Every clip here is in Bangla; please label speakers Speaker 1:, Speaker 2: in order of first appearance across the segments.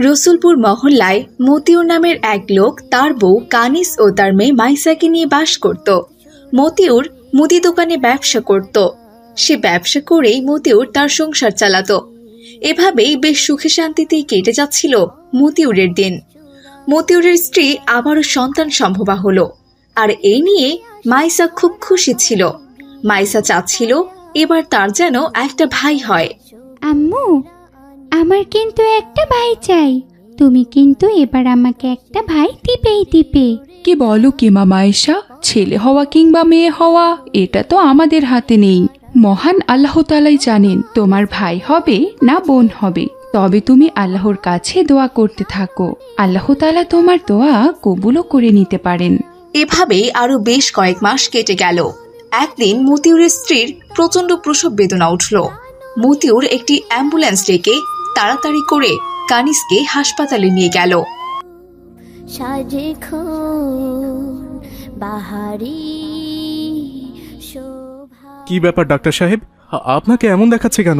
Speaker 1: রসুলপুর মহল্লায় মতিউর নামের এক লোক তার বউ কানিস ও তার মেয়ে মাইসাকে নিয়ে বাস করত। মতিউর মুদি দোকানে ব্যবসা করত। সে ব্যবসা করেই মতিউর তার সংসার চালাতো। এভাবেই বেশ সুখে শান্তিতেই কেটে যাচ্ছিল মতিউরের দিন। মতিউরের স্ত্রী আবারও সন্তান সম্ভবা হলো, আর এই নিয়ে মাইসা খুব খুশি ছিল। মাইসা চাচ্ছিল এবার তার যেন একটা ভাই হয়।
Speaker 2: আম্মু, আমার কিন্তু একটা ভাই চাই। তুমি কিন্তু এবার আমাকে একটা ভাই দিবে।
Speaker 3: কি বলো কি মা মায়েশা? ছেলে হওয়া কিংবা মেয়ে হওয়া এটা তো আমাদের হাতে নেই। মহান আল্লাহ তাআলাই জানেন তোমার ভাই হবে না বোন হবে। তবে তুমি আল্লাহর কাছে দোয়া করতে থাকো, আল্লাহ তাআলা তোমার দোয়া কবুলও করে নিতে পারেন।
Speaker 1: এভাবেই আরো বেশ কয়েক মাস কেটে গেল। একদিন মতিউরের স্ত্রীর প্রচন্ড প্রসব বেদনা উঠল। মতিউর একটি অ্যাম্বুলেন্স ডেকে তাড়াতাড়ি করে কানিসকে হাসপাতালে নিয়ে গেল।
Speaker 4: কি ব্যাপার ডাক্তার সাহেব, আপনাকে এমন দেখাচ্ছে কেন?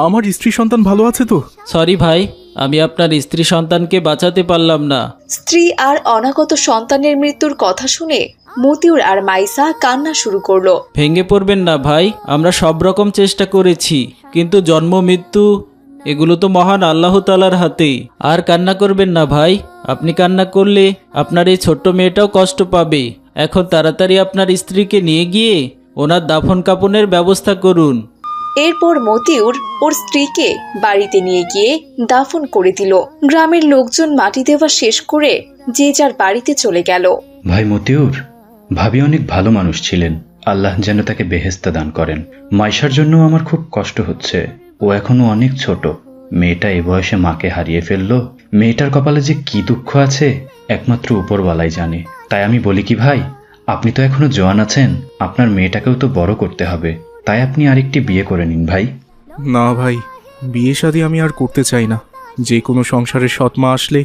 Speaker 4: আমার স্ত্রী সন্তান ভালো আছে তো?
Speaker 5: সরি ভাই, আমি আপনার স্ত্রী সন্তানকে বাঁচাতে পারলাম না।
Speaker 1: স্ত্রী আর অনাগত সন্তানের মৃত্যুর কথা শুনে মতিউর আর মাইসা কান্না শুরু করলো।
Speaker 5: ভেঙে পড়বেন না ভাই, আমরা সব রকম চেষ্টা করেছি, কিন্তু জন্ম মৃত্যু এগুলো তো মহান আল্লাহ তাআলার হাতে। আর কান্না করবেন না ভাই, আপনি কান্না করলে আপনার এই ছোট্ট মেয়েটাও কষ্ট পাবে। এখন তাড়াতাড়ি আপনার স্ত্রীকে নিয়ে গিয়ে ওনার দাফন কাফনের ব্যবস্থা করুন।
Speaker 1: এরপর মতিউর ওর স্ত্রীকে বাড়িতে নিয়ে গিয়ে দাফন করে দিল। গ্রামের লোকজন মাটি দেওয়া শেষ করে যে যার বাড়িতে চলে গেল।
Speaker 6: ভাই মতিউর, ভাবি অনেক ভালো মানুষ ছিলেন, আল্লাহ যেন তাকে বেহেশত দান করেন। মাইশার জন্য আমার খুব কষ্ট হচ্ছে, ও এখনো অনেক ছোট। মেয়েটা এ বয়সে মাকে হারিয়ে ফেললো। মেয়েটার কপালে যে কি দুঃখ আছে একমাত্র উপরওয়ালাই জানে। তাই আমি বলি কি ভাই, আপনি তো এখনো জওয়ান আছেন, আপনার মেয়েটাকেও তো বড় করতে হবে। তাই আপনি আরেকটি বিয়ে করে নিন ভাই।
Speaker 4: না ভাই, বিয়ে শাদী আমি আর করতে চাই না। যে কোনো সংসারের সৎমা আসলে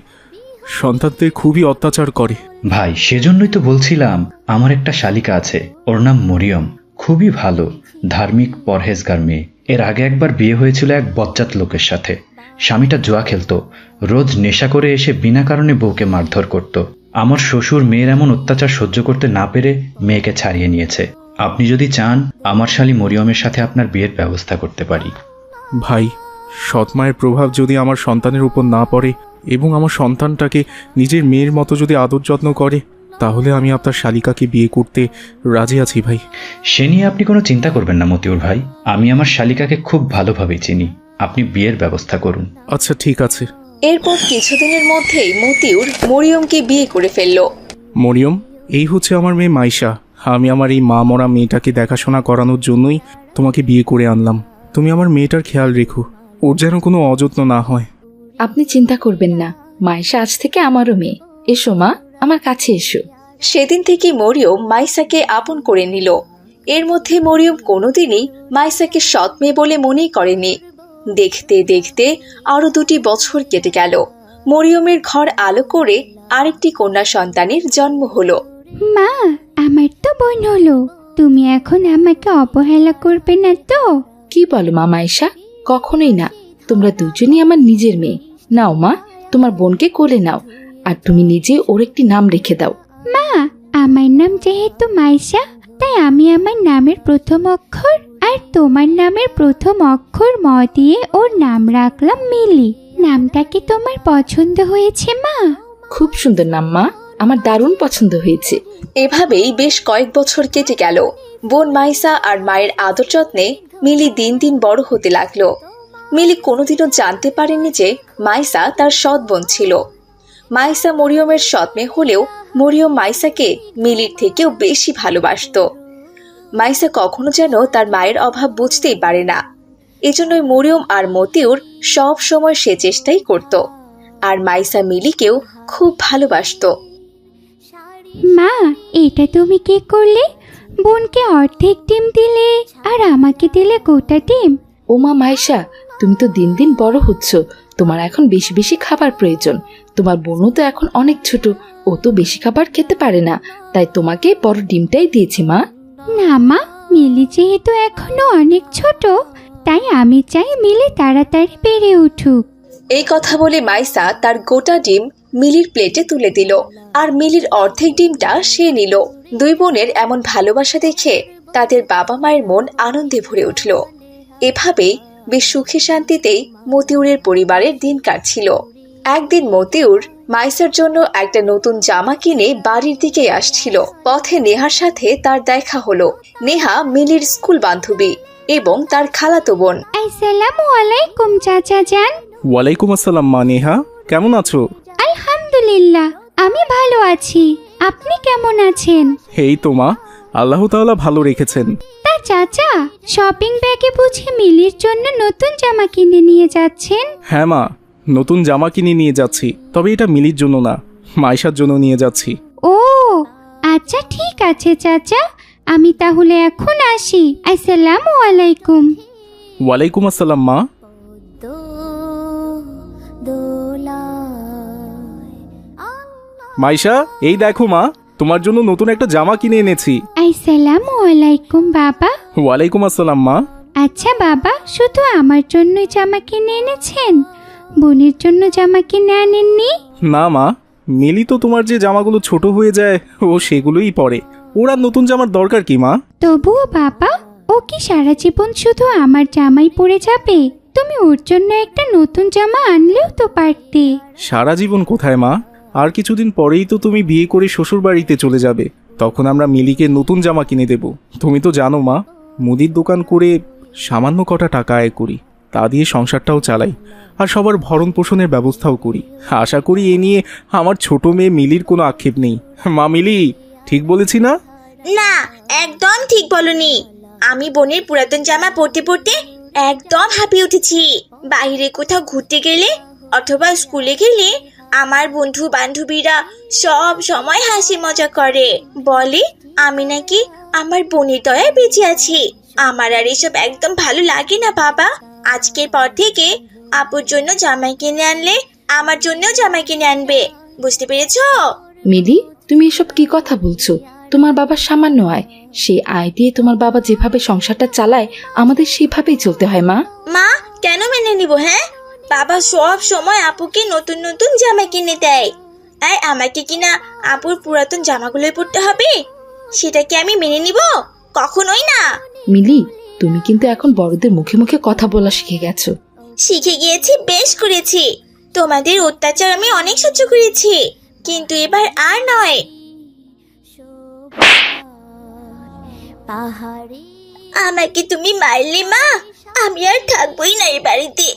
Speaker 4: সন্তানদের খুবই অত্যাচার করে।
Speaker 6: ভাই সেজন্যই তো বলছিলাম, আমার একটা শালিকা আছে, ওর নাম মরিয়ম, খুবই ভালো, ধার্মিক পরহেজগার মেয়ে। এর আগে একবার বিয়ে হয়েছিল এক বজ্জাত লোকের সাথে। স্বামীটা জুয়া খেলতো, রোজ নেশা করে এসে বিনা কারণে বউকে মারধর করত। আমার শ্বশুর মেয়ের এমন অত্যাচার সহ্য করতে না পেরে মেয়েকে ছাড়িয়ে নিয়েছে। আপনি যদি চান আমার শালী মরিয়মের সাথে আপনার বিয়ের ব্যবস্থা করতে পারি।
Speaker 4: ভাই, সৎমায়ের প্রভাব যদি আমার সন্তানের উপর না পড়ে এবং আমার সন্তানটাকে নিজের মেয়ের মতো যদি আদর যত্ন করে, তাহলে আমি আপনার শালিকাকে বিয়ে করতে রাজি আছি ভাই।
Speaker 6: সে নিয়ে আপনি কোনো চিন্তা করবেন না মতিউর ভাই, আমি আমার শালিকাকে খুব ভালোভাবে চিনি। আপনি বিয়ের ব্যবস্থা করুন।
Speaker 4: আচ্ছা ঠিক আছে।
Speaker 1: এরপর কিছুদিনের মধ্যেই মতিউর মরিয়মকে বিয়ে করে ফেলল।
Speaker 4: মরিয়ম, এই হচ্ছে আমার মেয়ে মাইশা। আমি আমার এই মা মরা মেয়েটাকে দেখাশোনা করানোর জন্যই তোমাকে বিয়ে করে আনলাম। তুমি আমার মেয়েটার খেয়াল রেখো, ওর যেন কোনো অযত্ন না হয়।
Speaker 7: আপনি চিন্তা করবেন না, মাইশা আজ থেকে আমারও মেয়ে। এসো মা, আমার কাছে এসো।
Speaker 1: সেদিন থেকে মরিয়ম মাইসাকে আপন করে নিল। এর মধ্যে মরিয়ম কোনোদিনই মাইসাকে সৎ মেয়ে বলে মনেই করেনি। দেখতে দেখতে আরো 2টি বছর কেটে গেল। মরিয়মের ঘর আলো করে আরেকটি কন্যা সন্তানের জন্ম হলো।
Speaker 2: মা, আমার তো বোন হলো। তুমি এখন আমাকে অবহেলা করবে না তো?
Speaker 7: কি বলো মা মাইশা? কখনোই না, তোমরা দুজনই আমার নিজের মেয়ে। নাও মা, তোমার বোনকে কোলে নাও, আর তুমি নিজে ওর একটি নাম রেখে দাও।
Speaker 2: মা, আমার নাম যেহেতু মাইশা, তাই আমি আমার নামের প্রথম অক্ষর আর তোমার নামের প্রথম অক্ষর ম দিয়ে ওর নাম রাখলাম মিলি। নামটা কি তোমার পছন্দ হয়েছে মা?
Speaker 7: খুব সুন্দর নাম মা, আমার দারুণ পছন্দ হয়েছে।
Speaker 1: এভাবেই বেশ কয়েক বছর কেটে গেল। বোন মাইসা আর মায়ের আদর যত্নে মিলি দিন দিন বড় হতে লাগলো। মিলি কোনোদিনও জানতে পারেনি যে মাইসা তার সৎ বোন ছিল। মাইসা মরিয়মের সৎ মেয়ে হলেও মরিয়ম মাইসাকে মিলির থেকেও বেশি ভালোবাসতো। মাইসা কখনো যেন তার মায়ের অভাব বুঝতেই পারে না। এজন্যই মরিয়ম আর মতিউর সব সময় সে চেষ্টাই করত। আর মাইসা মিলিকেও খুব ভালোবাসতো।
Speaker 2: মা, এটা তুমি কি করলে? বোনকে অর্ধেক ডিম দিলে আর আমাকে দিলে গোটা ডিম।
Speaker 7: ও মা মাইশা, তুমি তো দিন দিন বড় হচ্ছ, তোমার এখন বেশি বেশি খাবার প্রয়োজন। তোমার বোনও তো এখন অনেক ছোট, ও তো বেশি খাবার খেতে পারে না, তাই তোমাকে বড় ডিমটাই দিয়েছি মা।
Speaker 2: না মা, মিলি যেহেতু এখনো অনেক ছোট, তাই আমি চাই মিলি তাড়াতাড়ি বেড়ে উঠুক।
Speaker 1: এই কথা বলে মাইসা তার গোটা ডিম মিলির প্লেটে তুলে দিল, আর মিলির অর্ধেক ডিমটা সে নিল। দুই বোনের এমন ভালোবাসা দেখে তাদের বাবা মায়ের মন আনন্দে ভরে উঠল। এভাবেই বেশ সুখে শান্তিতেই মতিউরের পরিবারের দিন কাটছিল। একদিন মতিউর মাইসার জন্য একটা নতুন জামা কিনে বাড়ির দিকে আসছিল। পথে নেহার সাথে তার দেখা হলো। নেহা মিলির স্কুল বান্ধবী এবং তার খালাতো বোন।
Speaker 2: আসসালামু আলাইকুম চাচা যান।
Speaker 4: ওয়ালাইকুম আসসালাম মা নেহা, কেমন আছো?
Speaker 2: আলহামদুলিল্লাহ, আমি ভালো আছি। আপনি কেমন আছেন?
Speaker 4: এই তো মা, আল্লাহ তাআলা ভালো রেখেছেন।
Speaker 2: তা চাচা, শপিং ব্যাগে বুঝে মিলির জন্য নতুন জামা কিনে নিয়ে যাচ্ছেন?
Speaker 4: হ্যাঁ মা, নতুন জামা কিনে নিয়ে যাচ্ছি, তবে এটা মিলির জন্য না, মাইশার জন্য নিয়ে যাচ্ছি।
Speaker 2: ও আচ্ছা, ঠিক আছে চাচা, আমি তাহলে এখন আসি। আসসালামু আলাইকুম।
Speaker 4: ওয়ালাইকুম আসসালাম মা। মাইশা, এই দেখো মা, তোমার জন্য নতুন একটা জামা কিনে এনেছি।
Speaker 2: আসসালামু আলাইকুম বাবা।
Speaker 4: ওয়ালাইকুম আসসালাম মা।
Speaker 2: আচ্ছা বাবা, শুধু আমার জন্যই জামা কিনে এনেছেন? বোনের জন্য জামা কিনে আনেননি?
Speaker 4: না মা, মিলি তো তোমার যে জামাগুলো ছোট হয়ে যায় ও সেগুলোই পরে, ওর আর নতুন জামার দরকার কি মা?
Speaker 2: তবুও বাবা, ও কি সারা জীবন শুধু আমার জামাই পরে যাবে? তুমি ওর জন্য একটা নতুন জামা আনলেও তো পারতে।
Speaker 4: সারা জীবন কোথায় মা, আর কিছুদিন পরেই তো তুমি বিয়ে করে শ্বশুর বাড়িতে চলে যাবে, তখন আমরা মিলিকে নতুন জামা কিনে দেব। তুমি তো জানো মা, মুদির দোকান করে সামান্য কটা টাকা আয় করি, তা দিয়ে সংসারটাও চালাই, আর সবার ভরণ পোষণের ব্যবস্থাও করি। আশা করি এ নিয়ে আমার ছোট মেয়ে মিলির কোনো আক্ষেপ নেই। মা মিলি, ঠিক বলেছি না?
Speaker 8: না, একদম ঠিক বলনি। আমি বোনের পুরাতন জামা পরতে পরতে একদম হাঁপিয়ে উঠেছি। বাইরে কোথাও ঘুরতে গেলে অথবা স্কুলে গেলে আমার বন্ধু বান্ধবীরা সব সময় হাসি মজা করে, বলে আমি নাকি আমার বোনের দয়ায় বেঁচে আছি। আমার আর এসব একদম ভালো লাগে না বাবা। আজকের পর থেকে আপুর জন্য জামাই কিনে আনলে আমার জন্যও জামাই কিনে আনবে, বুঝতে পেরেছো?
Speaker 7: মিলি, তুমি এসব কি কথা বলছো? তোমার বাবার সামান্য আয়, সেই আয় দিয়ে তোমার বাবা যেভাবে সংসারটা চালায় আমাদের সেভাবেই চলতে হয় মা।
Speaker 8: মা, কেন মেনে নিব? হ্যাঁ, বাবা সব সময় আপুকে নতুন নতুন জামা কিনে দেয়, আর আমাকে কিনা আপুর পুরাতন জামাগুলোই পরতে হবে? সেটা কি আমি মেনে নিব? কখনোই না।
Speaker 7: মিলি, তুমি কিন্তু এখন বড়দের মুখে মুখে কথা বলা শিখে গেছো।
Speaker 8: শিখে গিয়েছি, বেশ করেছি। তোমাদের অত্যাচার আমি অনেক সহ্য করেছি, কিন্তু এবার আর নয়। আমাকে তুমি মারলে মা, আমি আর থাকবোই না এই বাড়িতে।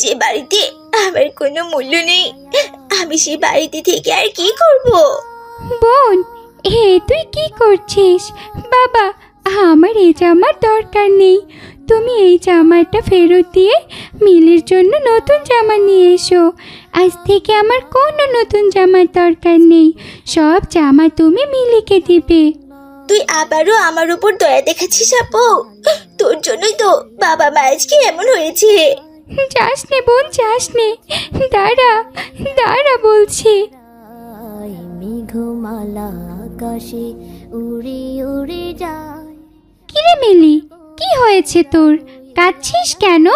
Speaker 8: যে বাড়িতে আমার কোনো মূল্য নেই, আমি সেই বাড়িতে থেকে আর কি করব?
Speaker 2: বোন, তুই কি করছিস? বাবা, আমার এই জামার দরকার নেই। তুমি এই জামাটা ফেরত দিয়ে মিলির জন্য নতুন জামা নিয়ে এসো। আজ থেকে আমার কোনো নতুন জামার দরকার নেই, সব জামা তুমি মিলিকে দিবে।
Speaker 8: তুই আবারও আমার উপর দয়া দেখাচ্ছিস আপু? তোর জন্যই তো বাবা মা আজকে এমন হয়েছে।
Speaker 2: যাস নে বোন, যাস নে, দাঁড়া দাঁড়া বলছি।
Speaker 9: মেঘমালা আকাশে উড়ে উড়ে যায়।
Speaker 2: কিরে মিলি, কি হয়েছে তোর? কাঁদছিস কেন?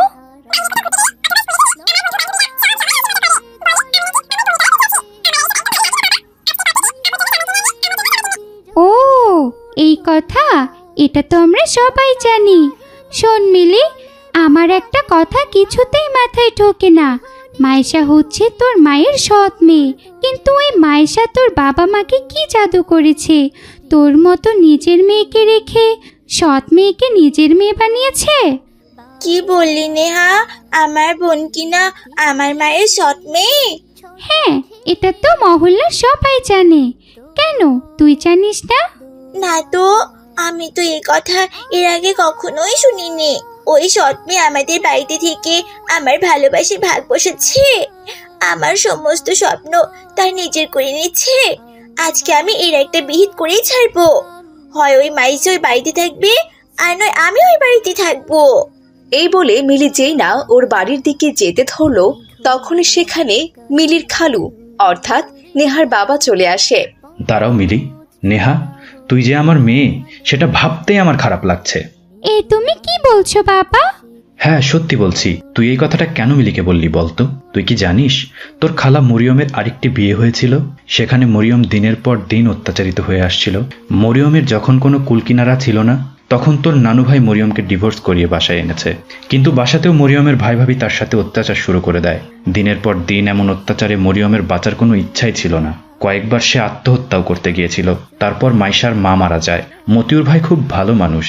Speaker 2: ও এই কথা, এটা তো আমরা সবাই জানি। শোন মিলি, আমার একটা কথা কিছুতেই মাথায় ঢোকে না। মাইশা হচ্ছে তোর মায়ের সৎ মেয়ে, কিন্তু ওই মাইশা তোর বাবা মাকে কি জাদু করেছে? তোর মতো নিজের মেয়েকে রেখে সৎ মেয়েকে নিজের মেয়ে বানিয়েছে।
Speaker 8: কি বললি নেহা? আমার বোন কিনা আমার মায়ের সৎ মেয়ে?
Speaker 2: হ্যাঁ, এটা তো মহল্লার সবাই জানে। কেন, তুই জানিস না?
Speaker 8: না তো, আমি তো এই কথা এর আগে কখনোই শুনিনি। ওই সৎ মেয়ে আমাদের বাড়িতে থেকে আমার ভালোবাসার ভাগ বসাচ্ছে, আমার সমস্ত স্বপ্ন তার নিজের করে নিচ্ছে। আজকে আমি এর একটা বিহিত করেই ছাড়বো। হয় ওই মাইসি ওই বাড়িতে থাকবে, আর নয় আমি ওই বাড়িতে থাকবো।
Speaker 1: এই বলে মিলি যেই না ওর বাড়ির দিকে যেতে ধরলো, তখনই সেখানে মিলির খালু অর্থাৎ নেহার বাবা চলে আসে।
Speaker 6: দাঁড়াও মিলি, নেহা, তুই যে আমার মেয়ে সেটা ভাবতেই আমার খারাপ লাগছে।
Speaker 2: তুমি কি বলছো বাবা?
Speaker 6: হ্যাঁ সত্যি বলছি। তুই এই কথাটা কেন মিলিকে বললি বলতো? তুই কি জানিস তোর খালা মরিয়মের আরেকটি বিয়ে হয়েছিল? সেখানে মরিয়ম দিনের পর দিন অত্যাচারিত হয়ে আসছিল। মরিয়মের যখন কোনো কুলকিনারা ছিল না, তখন তোর নানু ভাই মরিয়মকে ডিভোর্স করিয়ে বাসায় এনেছে। কিন্তু বাসাতেও মরিয়মের ভাই ভাবি তার সাথে অত্যাচার শুরু করে দেয়। দিনের পর দিন এমন অত্যাচারে মরিয়মের বাঁচার কোনো ইচ্ছাই ছিল না। কয়েকবার সে আত্মহত্যাও করতে গিয়েছিল। তারপর মাইশার মা মারা যায়। মতিউর ভাই খুব ভালো মানুষ,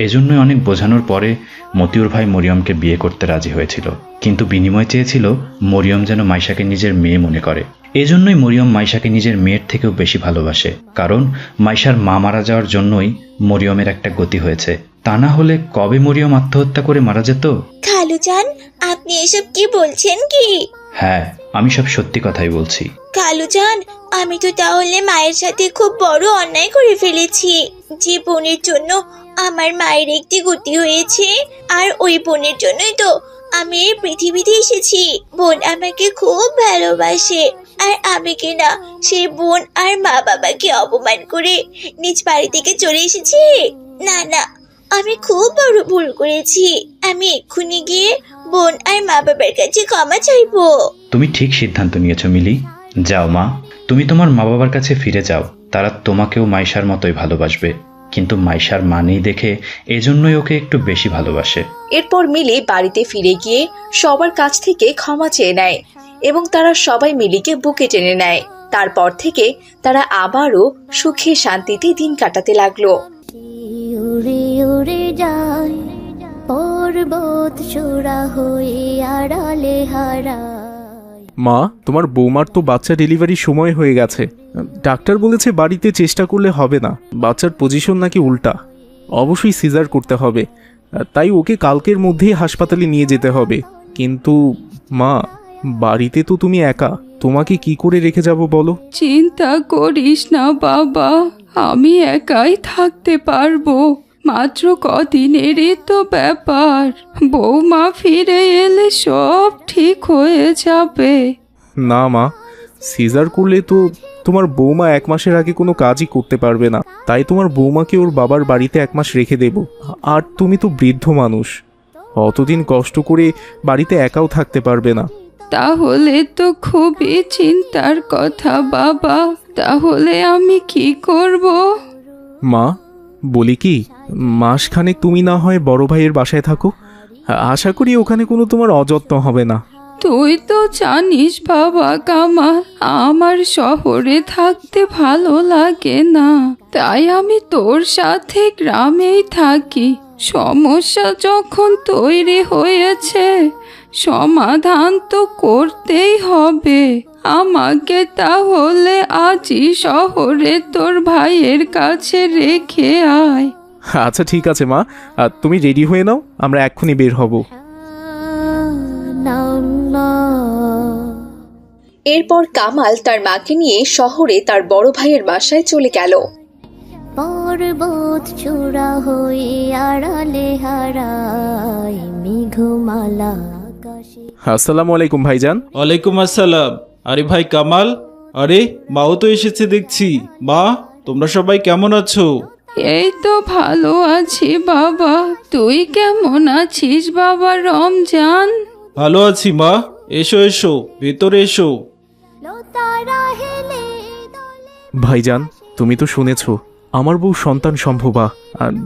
Speaker 6: এজন্যই অনেক বোঝানোর পরে মতিউর ভাই মরিয়মকে বিয়ে করতে রাজি হয়েছিল। কিন্তু বিনিময় চেয়েছিল মরিয়ম যেন মাইশাকে নিজের মেয়ে মনে করে। এজন্যই মরিয়ম মাইশাকে নিজের মেয়ের থেকেও বেশি ভালোবাসে। কারণ মাইশার মা মারা যাওয়ার জন্যই মরিয়মের একটা গতি হয়েছে। তা না হলে কবে মরিয়ম আত্মহত্যা করে মারা যেত?
Speaker 8: খালুজান, আপনি এসব কি বলছেন কি?
Speaker 6: হ্যাঁ, আমি সব সত্যি কথাই বলছি।
Speaker 8: খালুজান, আমি তো তাহলে মায়ের সাথে খুব বড় অন্যায় করে ফেলেছি। যে বোনের জন্য আমার মায়ের একটি গতি হয়েছে, আর ওই বোনের জন্যই তো আমি এই পৃথিবীতে এসেছি। বোন আমাকে খুব ভালোবাসে, আর আমি কিনা সেই বোন আর মা বাবাকে অপমান করে নিজ বাড়ি থেকে চলে এসেছি। না না, আমি খুব বড় ভুল করেছি। আমি এক্ষুনি গিয়ে বোন আর মা বাবার কাছে ক্ষমা চাইবো।
Speaker 6: তুমি ঠিক সিদ্ধান্ত নিয়েছো মিলি। যাও মা, তুমি তোমার মা বাবার কাছে ফিরে যাও। তারা তোমাকেও মাইশার মতোই ভালোবাসবে। কিন্তু মাইশার মা নেই দেখে এজন্যই ওকে একটু বেশি ভালোবাসে।
Speaker 1: এরপর মিলি বাড়িতে ফিরে গিয়ে সবার কাছ থেকে ক্ষমা চেয়ে নেয় এবং তারা সবাই মিলিকে বুকে টেনে নেয়। তারপর থেকে তারা আবারও সুখে শান্তিতে দিন কাটাতে লাগলো।
Speaker 9: উড়ে উড়ে যায় পর্বত চূড়া হয়ে আড়ালে হারায়।
Speaker 4: মা, তোমার বৌমার তো বাচ্চা ডেলিভারির সময় হয়ে গেছে। ডাক্তার বলেছে বাড়িতে চেষ্টা করলে হবে না, বাচ্চার পজিশন নাকি উল্টা, অবশ্যই সিজার করতে হবে। তাই ওকে কালকের মধ্যেই হাসপাতালে নিয়ে যেতে হবে। কিন্তু মা, বাড়িতে তো তুমি একা, তোমাকে কি করে রেখে যাব বলো?
Speaker 3: চিন্তা করিস না বাবা, আমি একাই থাকতে পারবো। মাত্র কদিনেরই তো ব্যাপার। বৌমা ফিরে এলে সব ঠিক হয়ে যাবে।
Speaker 4: না মা, সিজার করলে তো তোমার বৌমা 1 মাসের আগে কোনো কাজই করতে পারবে না। তাই তোমার বৌমাকে ওর বাবার বাড়িতে 1 মাস রেখে দেব। আর তুমি তো বৃদ্ধ মানুষ, অতদিন কষ্ট করে বাড়িতে একাও থাকতে পারবে না।
Speaker 3: তাহলে তো খুবই চিন্তার কথা বাবা। তাহলে আমি কি করব?
Speaker 4: মা, বলি কি, মাসখানেক তুমি না হয় বড় ভাইয়ের বাসায় থাকো। আশা করি ওখানে কোনো তোমার অযত্ন হবে না।
Speaker 3: তুই তো জানিস বাবা কামাল, আমার শহরে থাকতে ভালো লাগে না। তাই আমি তোর সাথে গ্রামেই থাকি। সমস্যা যখন তৈরি হয়েছে, সমাধান তো করতেই হবে আমাকে। তাহলে আজই শহরে তোর ভাইয়ের কাছে রেখে আয়।
Speaker 4: আচ্ছা ঠিক আছে মা, তুমি রেডি হয়ে নাও, আমরা এক্ষুনি বের হব।
Speaker 1: এরপর কামাল তার মাকে নিয়ে শহরে তার বড় ভাইয়ের বাসায় চলে গেল।
Speaker 9: পর্বত চূড়া হয়ে আড়ালে হারায় মেঘমালা আকাশে।
Speaker 4: আসসালামু আলাইকুম ভাইজান।
Speaker 5: ওয়ালাইকুম আসসালাম। আরে ভাই কামাল, আরে মাও তো এসেছে দেখছি। মা, তোমরা সবাই কেমন আছো?
Speaker 3: এই তো ভালো আছি বাবা। তুই কেমন আছিস বাবা রমজান?
Speaker 5: ভালো আছি মা। এসো এসো, ভেতরে এসো।
Speaker 9: লতারা হেলে দলে
Speaker 4: ভাইজান, তুমি তো শুনেছো আমার বউ সন্তান সম্ভবা।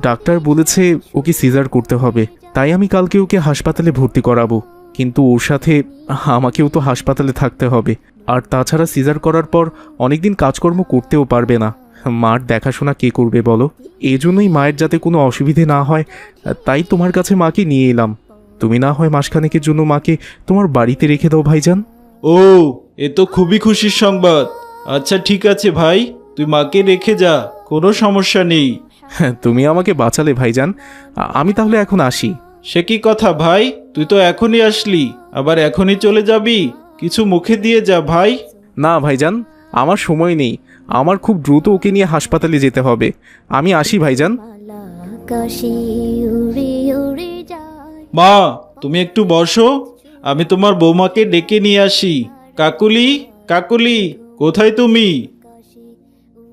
Speaker 4: ডাক্তার বলেছে ওকে সিজার করতে হবে। তাই আমি কালকে ওকে হাসপাতালে ভর্তি করাবো। কিন্তু ওর সাথে আমাকেও তো হাসপাতালে থাকতে হবে। আর তাছাড়া সিজার করার পর অনেকদিন কাজকর্ম করতেও পারবে না। মার দেখাশোনা কে করবে বলো? এজন্যই মায়ের যাতে কোনো অসুবিধে না হয়, তাই তোমার কাছে মাকে নিয়ে এলাম। তুমি না হয় মাসখানেকের জন্য মাকে তোমার বাড়িতে রেখে দাও ভাইজান।
Speaker 5: ও, এ তো খুবই খুশির সংবাদ। আচ্ছা ঠিক আছে ভাই, তুই মাকে রেখে যা, কোনো সমস্যা নেই।
Speaker 4: তুমি আমাকে বাঁচালে ভাইজান। আমি তাহলে এখন আসি।
Speaker 5: সে কি কথা ভাই, তুই তো এখনই আসলি, আবার এখনই চলে যাবি? কিছু মুখে দিয়ে যা ভাই।
Speaker 4: না ভাইজান, আমার সময় নেই। আমার খুব দ্রুত ওকে নিয়ে হাসপাতালে যেতে হবে। আমি আসি ভাইজান।
Speaker 9: আকাশে উড়ে উড়ে যায়।
Speaker 5: মা, তুমি একটু বসো, আমি তোমার বৌমাকে ডেকে নিয়ে আসি। কাকুলি, কাকুলি, কোথায় তুমি?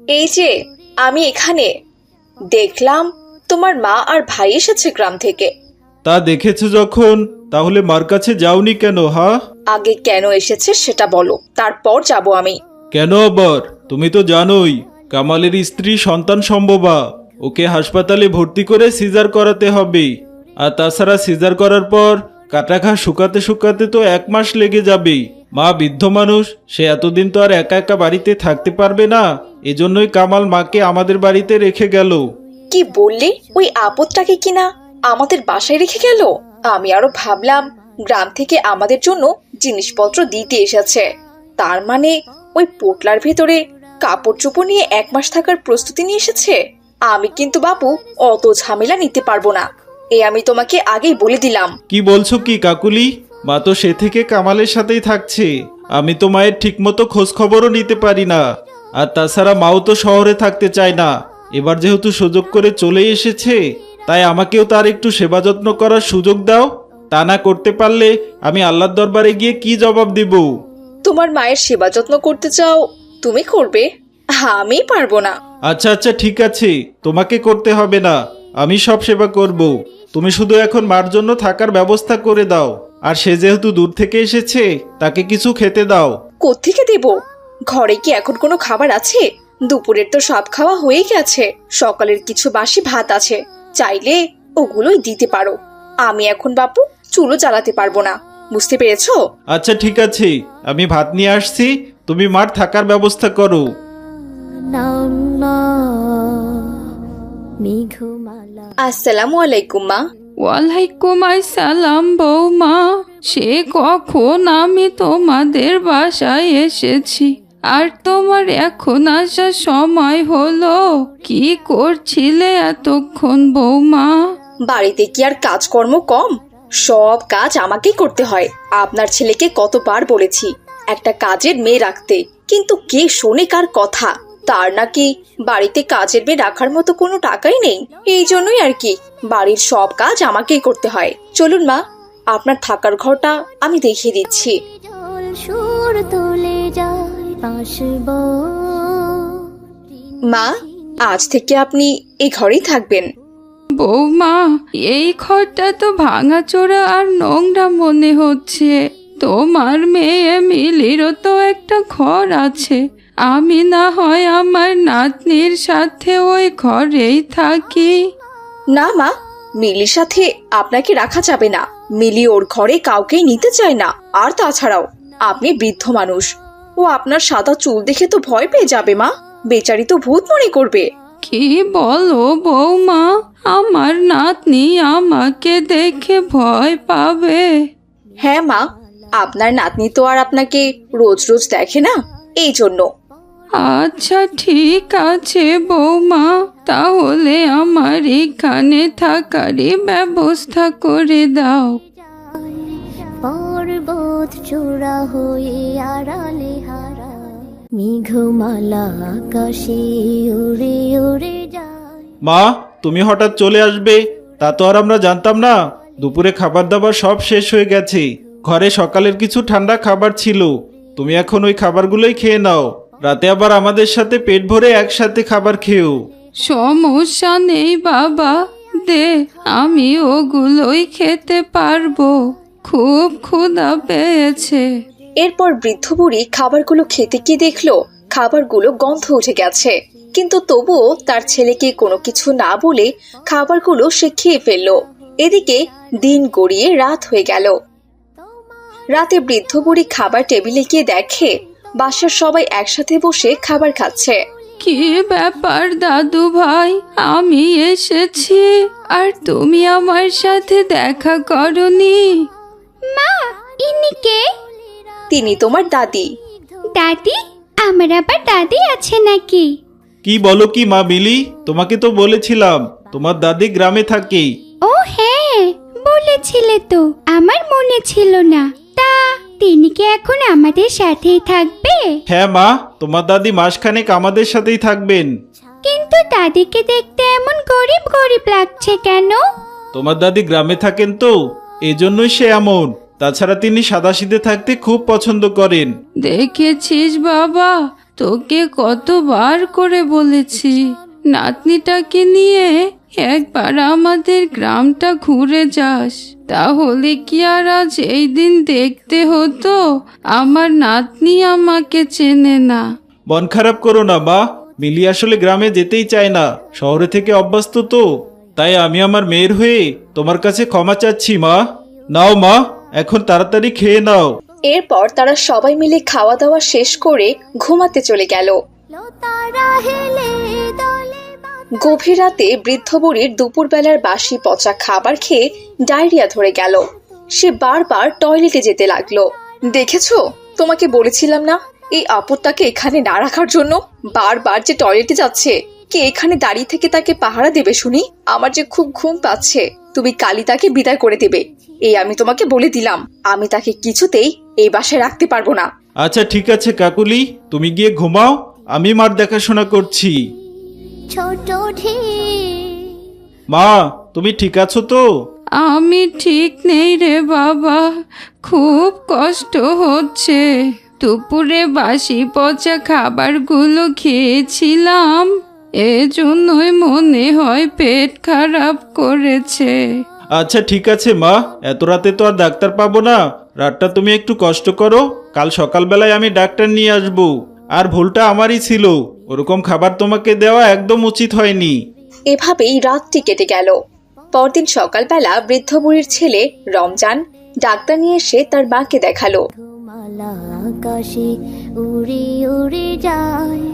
Speaker 1: এই যে আমি এখানে। দেখলাম তোমার মা আর ভাই এসেছে গ্রাম থেকে।
Speaker 5: তা দেখেছো যখন, তাহলে মার কাছে যাওনি কেন?
Speaker 1: আগে কেন এসেছে সেটা বলো, তারপর যাব আমি।
Speaker 5: কেন আবার? তুমি তো জানোই কামালের স্ত্রী সন্তান সম্ভবা, ওকে হাসপাতালে ভর্তি করে সিজার করাতে হবে। আর তাছাড়া সিজার করার পর কাটা ঘা শুকাতে শুকাতে তো 1 মাস লেগে যাবে। মা বৃদ্ধ মানুষ, সে এতদিন তো আর একা একা বাড়িতে থাকতে পারবে না। এজন্যই কামাল মাকে আমাদের বাড়িতে রেখে গেল।
Speaker 1: কি বললে? ওই আপদটাকে কিনা আমাদের বাসায় রেখে গেল? আমি আরো ভাবলাম গ্রাম থেকে আমাদের জন্য জিনিসপত্র দিতে এসেছে। তার মানে ওই পোটলার ভেতরে কাপড় চোপড় নিয়ে 1 মাস থাকার প্রস্তুতি নিয়ে এসেছে। আমি কিন্তু বাপু অত ঝামেলা নিতে পারবো না, আমি তোমাকে আগেই বলে দিলাম।
Speaker 5: কি বলছো কি কাকুলি? মা তো সে থেকে কামালের সাথেই থাকছে। আমি তো মায়ের ঠিকমতো খোঁজ খবরও নিতে পারি না। আর তাছাড়া মাও তো শহরে থাকতে চায় না। এবার যেহেতু সুযোগ করে চলে এসেছে, তাই আমাকেও তার একটু সেবা যত্ন করার সুযোগ দাও। তা না করতে পারলে আমি আল্লাহর দরবারে গিয়ে কি জবাব দিব?
Speaker 1: তোমার মায়ের সেবা যত্ন করতে চাও, তুমি করবে, আমি পারবো না।
Speaker 5: আচ্ছা আচ্ছা ঠিক আছে, তোমাকে করতে হবে না, আমি সব সেবা করব। তুমি শুধু এখন মার জন্য থাকার ব্যবস্থা করে দাও। আর সে যেহেতু দূর থেকে এসেছে, তাকে কিছু খেতে দাও।
Speaker 1: কোত্থেকে দেব? ঘরে কি এখন কোনো খাবার আছে? দুপুরের তো সব খাওয়া হয়ে গেছে, সকালের কিছু বাসি ভাত আছে, চাইলে ওগুলোই দিতে পারো। আমি এখন বাপু চুলো জ্বালাতে পারবো না, বুঝতে পেরেছো?
Speaker 5: আচ্ছা ঠিক আছে, আমি ভাত নিয়ে আসছি, তুমি মার থাকার ব্যবস্থা করো।
Speaker 1: আসসালামু আলাইকুম মা।
Speaker 3: ওয়ালাইকুম আসসালাম বৌমা। সে কখন আমি তোমাদের বাসায় এসেছি, আর তোমার এখন আসার সময় হলো? কি করছিলে এতক্ষণ বৌমা?
Speaker 1: বাড়িতে কি আর কাজকর্ম কম? সব কাজ আমাকেই করতে হয়। আপনার ছেলেকে কতবার বলেছি একটা কাজের মেয়ে রাখতে, কিন্তু কে শোনে কার কথা? তার নাকি বাড়িতে কাজের মেয়ে রাখার মতো কোনো টাকাই নেই। এই জন্যই আর কি বাড়ির সব কাজ আমাকেই করতে হয়। চলুন মা, আপনার থাকার ঘরটা আমি দেখিয়ে দিচ্ছি। মা, আজ থেকে আপনি এই ঘরেই থাকবেন।
Speaker 3: বৌমা, এই ঘরটা তো ভাঙাচোরা আর নোংরা মনে হচ্ছে। তোমার মেয়ে মিলিরও তো একটা ঘর আছে। আমি না হয় আমার নাতনির সাথে ওই ঘরেই থাকি।
Speaker 1: না মা, মিলির সাথে আপনাকে রাখা যাবে না। মিলি ওর ঘরে কাউকেই নিতে চায় না। আর তাছাড়াও আপনি বৃদ্ধ মানুষ, ও আপনার সাদা চুল দেখে তো ভয় পেয়ে যাবে মা। বেচারি তো ভূত মনে করবে।
Speaker 3: কি বলো বৌমা? আমার নাতনি আমাকে দেখে ভয় পাবে?
Speaker 1: হ্যাঁ মা, আপনার নাতনি তো আর আপনাকে রোজ রোজ দেখে না, এই জন্য।
Speaker 3: আচ্ছা ঠিক আছে বৌমা, তাহলে আমার এখানে থাকারই ব্যবস্থা করে দাও।
Speaker 9: পর্বত চূড়া হয়ে আড়ালে হারায়, মেঘমালা আকাশে উড়ে উড়ে যায়।
Speaker 5: মা, তুমি হঠাৎ চলে আসবে তা তো আর আমরা জানতাম না। দুপুরে খাবার দাবার সব শেষ হয়ে গেছে। ঘরে সকালের কিছু ঠান্ডা খাবার ছিল, তুমি এখন ওই খাবারগুলোই খেয়ে নাও। রাতে আবার আমাদের সাথে পেট ভরে একসাথে খাবার খেও।
Speaker 3: সমস্যা নেই বাবা, দে, আমি ওগুলোই খেতে পারবো। খুব ক্ষুধা পেয়েছে।
Speaker 1: এরপর বৃদ্ধ বুড়ি খাবারগুলো খেতে গিয়ে দেখলো খাবারগুলো গন্ধ উঠে গেছে, কিন্তু তবুও তার ছেলেকে কোনো কিছু না বলে খাবারগুলো সে খেয়ে ফেললো। এদিকে দিন গড়িয়ে রাত হয়ে গেল। রাতে বৃদ্ধ বুড়ি খাবার টেবিলে গিয়ে দেখে বাসার সবাই একসাথে বসে খাবার খাচ্ছে।
Speaker 3: কি ব্যাপার দাদু ভাই, আমি এসেছি আর তুমি আমার সাথে দেখা করনি?
Speaker 2: মা, ইনি কে?
Speaker 1: তিনি তোমার দাদি।
Speaker 2: দাদি? আমার আবার দাদি আছে নাকি?
Speaker 5: কি বলো কি মা মিলি? তোমাকে তো বলেছিলাম তোমার দাদি গ্রামে থাকে।
Speaker 2: ও হ্যাঁ, বলেছিলে তো, আমার মনে ছিল না। তা তিনি কি এখন আমাদের সাথেই থাকবে?
Speaker 5: হ্যাঁ মা, তোমার দাদি মাসখানেক আমাদের সাথেই থাকবেন।
Speaker 2: কিন্তু দাদিকে দেখতে এমন গরিব গরিব লাগছে কেন?
Speaker 5: তোমার দাদি গ্রামে থাকেন তো, এজন্যই সে এমন। তাছাড়া তিনি সাদাসিধে থাকতে খুব পছন্দ করেন।
Speaker 3: দেখেছিস বাবা, তোকে কতবার করে বলেছি নাতনিটাকে নিয়ে একবার আমাদের গ্রামটা ঘুরে যাস, তাহলে কি আর আজ এই দিন দেখতে হতো? আমার নাতনি আমাকে চেনে না।
Speaker 5: মন খারাপ করো না মা, মিলি আসলে গ্রামে যেতেই চায় না, শহরে থেকে অভ্যস্ত তো। তাই আমি আমার মেয়ের হয়ে তোমার কাছে ক্ষমা চাচ্ছি মা। নাও মা, এখন তাড়াতাড়ি খেয়ে নাও।
Speaker 1: এরপর তারা সবাই মিলে খাওয়া দাওয়া শেষ করে ঘুমাতে চলে গেল।
Speaker 9: তারা হেলে দলে
Speaker 1: গভীর রাতে বৃদ্ধ বুড়ির দুপুরবেলার বাসি পচা খাবার খেয়ে ডায়রিয়া ধরে গেল। সে বারবার টয়লেটে যেতে লাগলো। দেখেছো, তোমাকে বলেছিলাম না এই আপদটাকে এখানে না রাখার জন্য? বারবার যে টয়লেটে যাচ্ছে, কে এখানে দাঁড়িয়ে থেকে তাকে পাহারা দেবে শুনি? আমার যে খুব ঘুম পাচ্ছে। তুমি কালই তাকে বিদায় করে দেবে, এই আমি তোমাকে বলে দিলাম। আমি তাকে কিছুতেই এই বাসায় রাখতে পারবো না।
Speaker 5: আচ্ছা ঠিক আছে কাকুলি, তুমি গিয়ে ঘুমাও, আমি মার দেখাশোনা করছি।
Speaker 9: ছোট ঢেউ
Speaker 5: মা, তুমি ঠিক আছো তো?
Speaker 3: আমি ঠিক নেই রে বাবা, খুব কষ্ট হচ্ছে। দুপুরে বাসি পচা খাবারগুলো খেয়েছিলাম, এজন্যই মনে হয় পেট খারাপ করেছে।
Speaker 5: আচ্ছা ঠিক আছে মা, এত রাতে তো আর ডাক্তার পাবো না। রাতটা তুমি একটু কষ্ট করো, কাল সকালবেলায় আমি ডাক্তার নিয়ে আসবো। আর ভুলটা আমারই ছিল, ওরকম খাবার তোমাকে দেওয়া একদম উচিত হয়নি।
Speaker 1: এভাবেই রাতটি কেটে গেল। পরদিন সকালবেলা বৃদ্ধ বুড়ির ছেলে রমজান ডাক্তার নিয়ে এসে তার মাকে দেখালো।
Speaker 9: মালা আকাশে উড়ে উড়ে যায়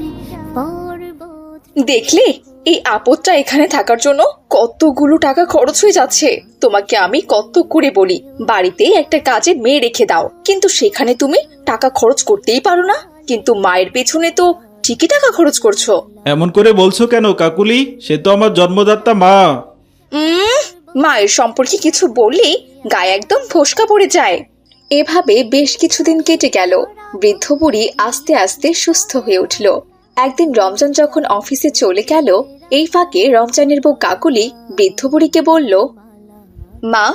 Speaker 9: পর্বত।
Speaker 1: দেখলে, এই আপদটা এখানে থাকার জন্য কতগুলো টাকা খরচ হয়ে যাচ্ছে। তোমাকে আমি কত করে বলি বাড়িতে একটা কাজের মেয়ে রেখে দাও, কিন্তু সেখানে তুমি টাকা খরচ করতেই পারো না। কিন্তু মায়ের পেছনে তো ঠিকই টাকা খরচ করছো।
Speaker 5: এমন করে বলছো কেন কাকুলি? সে তো আমার জন্মদাতা মা।
Speaker 1: মায়ের সম্পর্কে কিছু বললেই গায়ে একদম ফোসকা পড়ে যায়। এভাবে বেশ কিছুদিন কেটে গেল। বৃদ্ধ বুড়ি আস্তে আস্তে সুস্থ হয়ে উঠল। একদিন রমজান যখন অফিসে চলে গেল, এই ফাঁকে রমজানের বউ কাকুলি বৃদ্ধ বুড়িকে বলল, মা,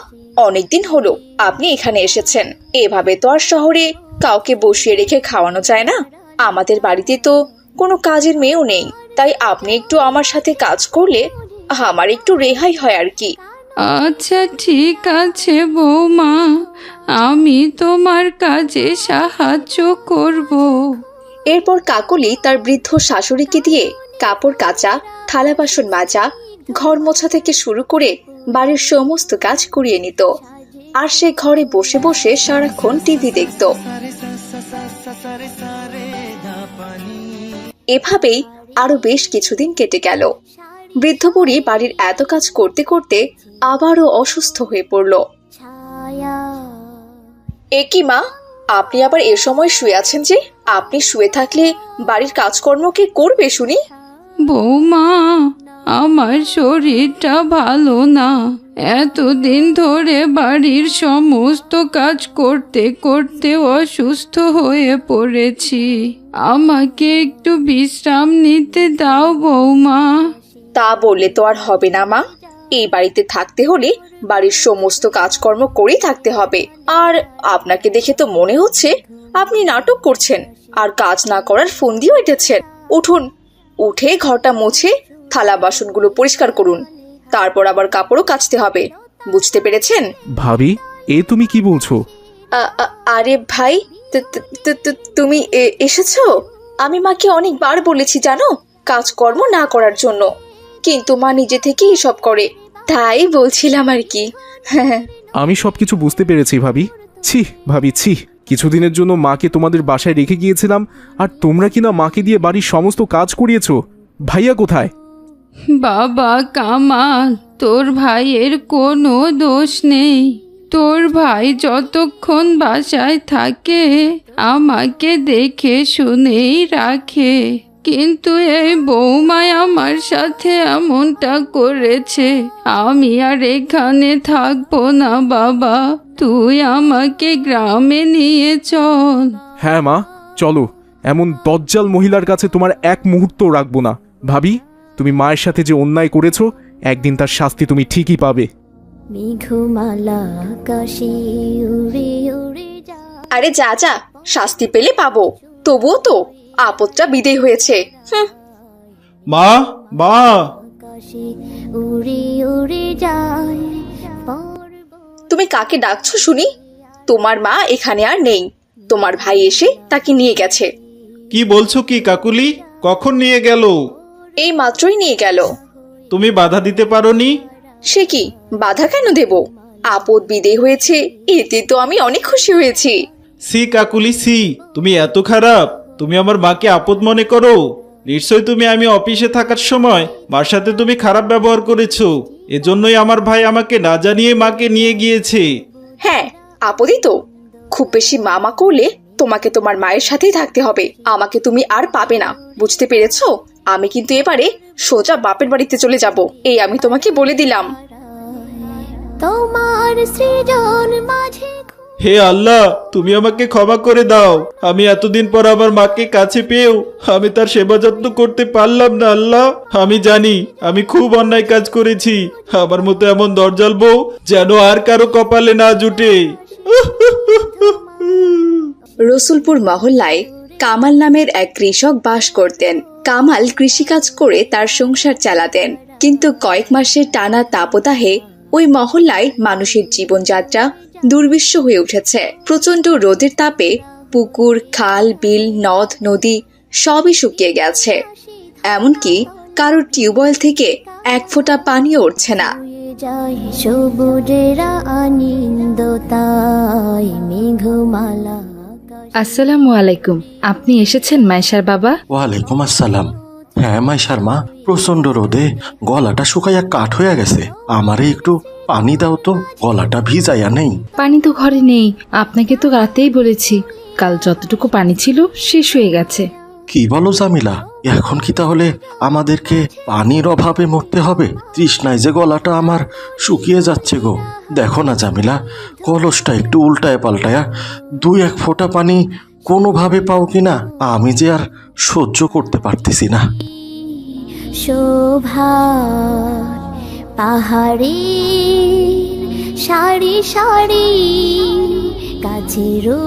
Speaker 1: অনেকদিন হলো আপনি এখানে এসেছেন। এভাবে তো আর শহরে কাউকে বসিয়ে রেখে খাওয়ানো যায় না। আমাদের বাড়িতে তো কোনো কাজের মেয়েও নেই, তাই আপনি একটু আমার সাথে কাজ করলে আমার একটু রেহাই হয় আর কি।
Speaker 3: আচ্ছা ঠিক আছে বৌমা, আমি তোমার কাজে সাহায্য করব।
Speaker 1: এরপর কাকলি তার বৃদ্ধ শাশুড়িকে দিয়ে কাপড় কাচা, থালা বাসন মাজা, ঘর মোছা থেকে শুরু করে বাড়ির সমস্ত কাজ করিয়ে নিত। আর সে ঘরে বসে বসে সারাক্ষণ টিভি দেখত। এভাবেই আরো বেশ কিছুদিন কেটে গেল। বৃদ্ধ বুড়ি বাড়ির এত কাজ করতে করতে আবারও অসুস্থ হয়ে পড়ল। এ কি মা, আপনি আবার এ সময় শুয়ে আছেন যে? আপনি শুয়ে থাকলে বাড়ির কাজকর্ম কে করবে শুনি?
Speaker 3: বৌমা, আমার শরীরটা ভালো না। এতদিন ধরে বাড়ির সমস্ত কাজ করতে করতে অসুস্থ হয়ে পড়েছি। আমাকে একটু বিশ্রাম নিতে দাও বৌমা।
Speaker 1: তা বললে তো আর হবে না মা। এই বাড়িতে থাকতে হলে বাড়ির সমস্ত কাজকর্ম করেই থাকতে হবে। আর আপনাকে দেখে তো মনে হচ্ছে আপনি নাটক করছেন আর কাজ না করার ফোন দিয়ে উঠেছেন। উঠুন, উঠে ঘরটা মুছে থালা বাসনগুলো পরিষ্কার করুন, তারপর আবার কাপড়ও কাচতে হবে। বুঝতে পেরেছেন?
Speaker 4: ভাবি, এ তুমি কি বলছো?
Speaker 1: আরে ভাই, তুমি এসেছো? আমি মাকে অনেকবার বলেছি জানো, কাজকর্ম না করার জন্য, কিন্তু মা নিজে থেকেই সব করে, তাই বলছিলাম আর কি।
Speaker 4: আমি সবকিছু বুঝতে পেরেছি ভাবি। ছি ভাবি, ছি। কিছুদিনের জন্য মাকে তোমাদের বাসায় রেখে গিয়েছিলাম, আর তোমরা কিনা মাকে দিয়ে বাড়ির সমস্ত কাজ করিয়েছো। ভাইয়া কোথায়?
Speaker 3: বাবা কামাল, তোর ভাইয়ের কোনো দোষ নেই। তোর ভাই যতক্ষণ বাসায় থাকে আমাকে দেখে শুনেই রাখে, কিন্তু এই বৌমায় আমার সাথে এমনটা করেছে। আমি আর এখানে থাকবো না বাবা, তুই আমাকে গ্রামে নিয়ে চল।
Speaker 4: হ্যাঁ মা, চলো। এমন দজ্জাল মহিলার কাছে তোমার এক মুহূর্ত রাখবো না। ভাবি, তুমি মায়ের সাথে যে অন্যায় করেছো, একদিন তার শাস্তি তুমি ঠিকই পাবে।
Speaker 9: মেঘমালা আকাশে উড়ে উড়ে যায়।
Speaker 1: আরে যা যা, শাস্তি পেলে পাবো, তবুও তো আপদটা বিদেয় হয়েছে।
Speaker 5: মা, মা,
Speaker 9: আকাশে উড়ে উড়ে যায় পর্বত
Speaker 1: তুমি কাকে ডাকছো শুনি? তোমার মা এখানে আর নেই। তোমার ভাই এসে তাকে নিয়ে গেছে।
Speaker 5: কি বলছো কি কাকুলি? কখন নিয়ে গেল?
Speaker 1: এই মাত্রই নিয়ে গেল।
Speaker 5: তুমি বাধা দিতে পারোনি?
Speaker 1: সে কি, বাধা কেন দেব? আপদ বিদেয় হয়েছে, এতে তো আমি অনেক খুশি হয়েছি।
Speaker 5: সি কাকুলি সি, তুমি এত খারাপ? তুমি আমার মাকে আপদ মনে করো? নিশ্চয় আমি অফিসে থাকার সময় মার সাথে তুমি খারাপ ব্যবহার করেছো। এজন্যই আমার ভাই আমাকে না জানিয়ে মাকে নিয়ে গিয়েছে।
Speaker 1: হ্যাঁ, আপদই তো। খুব বেশি মামা করলে তোমাকে তোমার মায়ের সাথেই থাকতে হবে। আমাকে তুমি আর পাবে না, বুঝতে পেরেছো? আমি কিন্তু এবারে সোজা বাপের বাড়িতে চলে যাব, এই আমি তোমাকে বলে দিলাম।
Speaker 9: তোমার সৃজন মাঝে
Speaker 5: হে আল্লাহ, তুমি আমাকে ক্ষমা করে দাও। আমি এতদিন পর আমার মাকে কাছে পেয়েও আমি তার সেবা যত্ন করতে পারলাম না। আল্লাহ, আমি জানি আমি খুব অন্যায় কাজ করেছি। আমার মতো এমন দরজাল বউ যেন আর কারো কপালে না জুটে।
Speaker 1: রসুলপুর মহল্লায় কামাল নামের এক কৃষক বাস করতেন। কামাল কৃষিকাজ করে তার সংসার চালাতেন, কিন্তু কয়েক মাসের টানা তাপদাহে ওই মহল্লায় মানুষের জীবনযাত্রা দুর্বিষহ হয়ে উঠেছে। প্রচন্ড রোদের তাপে পুকুর, খাল, বিল, নদ, নদী সবই শুকিয়ে গেছে। এমনকি কারোর টিউবওয়েল থেকে এক ফোঁটা পানিও উঠছে না।
Speaker 9: যায় সবুজেরা আনন্দতাই মেঘমালা
Speaker 7: আসসালামু আলাইকুম। আপনি এসেছেন মাইশার বাবা?
Speaker 10: ওয়ালাইকুম আসসালাম। হ্যাঁ মাইশার মা, প্রচন্ড রোদে গলাটা শুকাইয়া কাঠ হইয়া গেছে। আমারে একটু পানি দাও তো, গলাটা ভিজাইয়া নেই।
Speaker 7: পানি তো ঘরে নেই, আপনাকে তো রাতেই বলেছি। কাল যতটুকু পানি ছিল শেষ হয়ে গেছে।
Speaker 10: কি বলো জামিলা, এখন কি তাহলে আমাদেরকে পানির অভাবে মরতে হবে? তৃষ্ণায় যে গলাটা আমার শুকিয়ে যাচ্ছে গো। দেখো না জামিলা, কলসটা একটু উল্টায় পাল্টায়া 2-1 ফোঁটা পানি কোনোভাবে পাও কিনা? আমি যে আর সহ্য করতে পারতেছি না।
Speaker 9: শোভা পাহাড়ি সারি সারি গাছেরও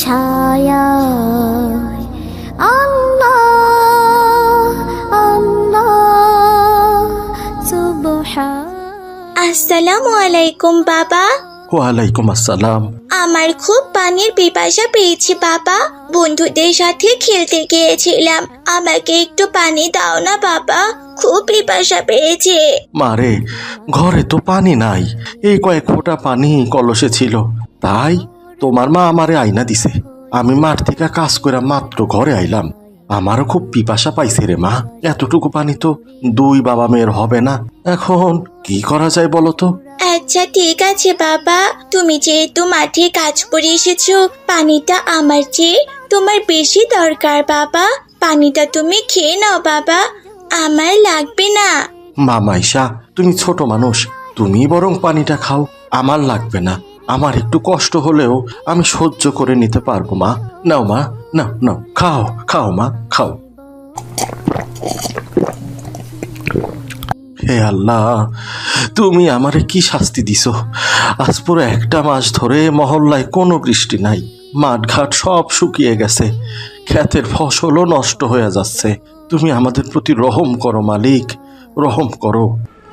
Speaker 9: ছায়া আল্লাহ আল্লাহ সুবহান।
Speaker 8: আসসালামু আলাইকুম বাবা।
Speaker 10: ওয়ালাইকুম আসসালাম।
Speaker 8: আমার খুব পানির পিপাসা পেয়েছে বাবা। বন্ধুদের সাথে খেলতে গিয়েছিলাম, আমাকে একটু পানি দাও না বাবা, খুব পিপাসা পেয়েছে।
Speaker 10: মারে, ঘরে তো পানি নাই। এই কয়েক ফোঁটা পানি কলসে ছিল, তাই তোমার মা আমারে আইনা দিছে। আমি মাঠ থেকে কাজ করে মাত্র ঘরে আইলাম। আমারও খুব পিপাসা পাইছে রে মা। এতটুকু পানি তো 2 বাবা মেয়ের হবে না। এখন কি করা যায় বলো তো?
Speaker 8: আচ্ছা ঠিক আছে বাবা, তুমি যেহেতু মাঠে কাজ করে এসেছো, পানিটা আমার চেয়ে তোমার বেশি দরকার বাবা। পানিটা তুমি খেয়ে নাও বাবা, আমার লাগবে না।
Speaker 10: মামাইশা, তুমি ছোট মানুষ, তুমি বরং পানিটা খাও। আমার লাগবে না। আমার একটু কষ্ট হলেও আমি সহ্য করে নিতে পারবো মা। নাও মা, নাও নাও, খাও খাও মা, খাও। হে আল্লাহ, তুমি আমারে কি শাস্তি দিছো? আজ পুরো 1টা মাস ধরে মহল্লায় কোনো বৃষ্টি নাই। মাঠঘাট সব শুকিয়ে গেছে, ক্ষেতের ফসলও নষ্ট হয়ে যাচ্ছে। তুমি আমাদের প্রতি রহম করো মালিক, রহম করো।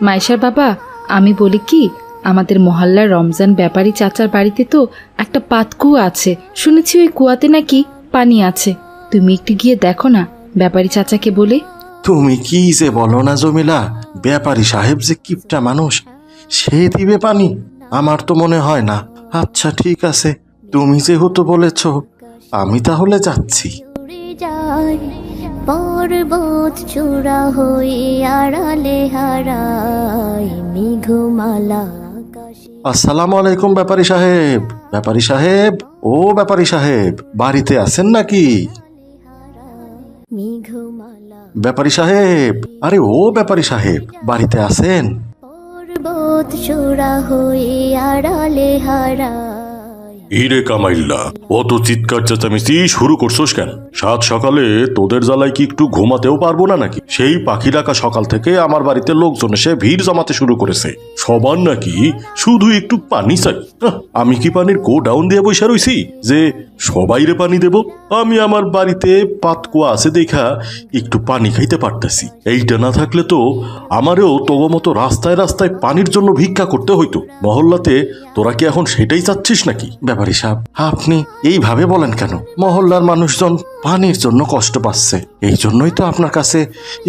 Speaker 7: মাইশার বাবা, আমি বলি কি, আমাদের মহল্লার রমজান ব্যাপারী চাচার বাড়িতে তো একটা পাতকুয়া আছে। শুনেছি ওই কুয়াতে নাকি পানি আছে। তুমি একটু গিয়ে দেখো না, ব্যাপারী চাচাকে বলে।
Speaker 10: তুমি কি যে বলো না জমিলা, ব্যাপারী সাহেব যে কিপটা মানুষ, সে দিবে পানি? আমার তো মনে হয় না। আচ্ছা ঠিক আছে, তুমি যেহেতু বলেছ, আমি তাহলে যাচ্ছি।
Speaker 9: উড়ে যায় পর্বত চূড়া হয়ে আড়ালে হারায় মেঘমালা আকাশে
Speaker 10: আসসালামু আলাইকুম ব্যাপারী সাহেব। ব্যাপারী সাহেব, ও ব্যাপারী সাহেব, বাড়িতে আছেন নাকি?
Speaker 9: মেঘমালা
Speaker 10: ব্যাপারী সাহেব, আরে ও ব্যাপারী সাহেব, বাড়িতে আছেন?
Speaker 9: পর্বত চূড়া হয়ে আড়ালে হারায়
Speaker 10: ইরে কামাইল্লা, অত চিৎকার চেঁচামেচি শুরু করছোস কেন? সাত সকালে তোদের জ্বালায় কি একটু ঘুমাতেও পারবো না নাকি? সেই পাখি ডাকা সকাল থেকে আমার বাড়িতে লোকজন এসে ভিড় জমাতে শুরু করেছে। সবার নাকি শুধু একটু পানি চাই। আমি কি পানির গো ডাউন দিয়ে বসে রইছি যে সবাইরে পানি দেব? আমি আমার বাড়িতে পাতকুয়া আছে দেখা একটু পানি খাইতে পারতেছি। এইটা না থাকলে তো আমারও তোগো মতো রাস্তায় রাস্তায় পানির জন্য ভিক্ষা করতে হইতো। মহল্লাতে তোরা কি এখন সেটাই চাচ্ছিস নাকি? ব্যাপারী সাহেব, আপনি এইভাবে বলেন কেন? মহল্লার মানুষজন পানির জন্য কষ্ট পাচ্ছে, এই জন্যই তো আপনার কাছে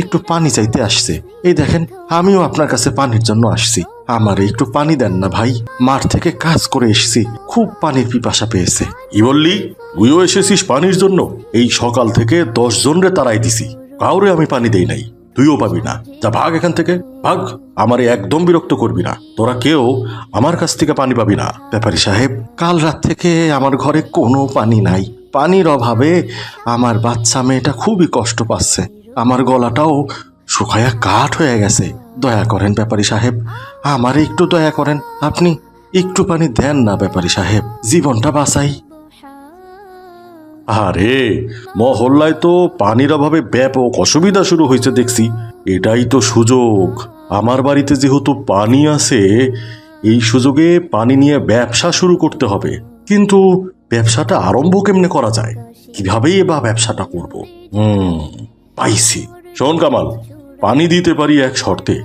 Speaker 10: একটু পানি চাইতে আসছে। এই দেখেন, আমিও আপনার কাছে পানির জন্য আসছি। আমার একটু পানি দেন না ভাই, মাঠ থেকে কাজ করে এসেছি, খুব পানির পিপাসা পেয়েছে। কি বললি? তুইও এসেছিস পানির জন্য? এই সকাল থেকে 10 জনরে তাড়াই দিছি, কাউরে আমি পানি দেই নাই। তুইও পাবি না, যা ভাগ এখান থেকে, ভাগ। আমারে একদম বিরক্ত করবি না, তোরা কেউ আমার কাছ থেকে পানি পাবি না। ব্যাপারী সাহেব, কাল রাত থেকে আমার ঘরে কোনো পানি নাই। পানির অভাবে আমার বাচ্চা মেয়েটা খুবই কষ্ট পাচ্ছে, আমার গলাটাও শুকায়া কাঠ হয়ে গেছে। দয়া করেন ব্যাপারী সাহেব, আমারে একটু দয়া করেন। আপনি একটু পানি দেন না ব্যাপারী সাহেব, জীবনটা বাঁচাই। আরে মহল্লায় তো পানির অভাবে ব্যাপক অসুবিধা শুরু হয়েছে দেখছি। এটাই তো সুযোগ। আমার বাড়িতে যেহেতু পানি আছে, এই সুযোগে পানি নিয়ে ব্যবসা শুরু করতে হবে। কিন্তু ব্যবসাটা আরম্ভ কেমনে করা যায়? কিভাবেই বা ব্যবসাটা করব? পাইছি। শোন কামাল, পানি দিতে পারি এক শর্তে।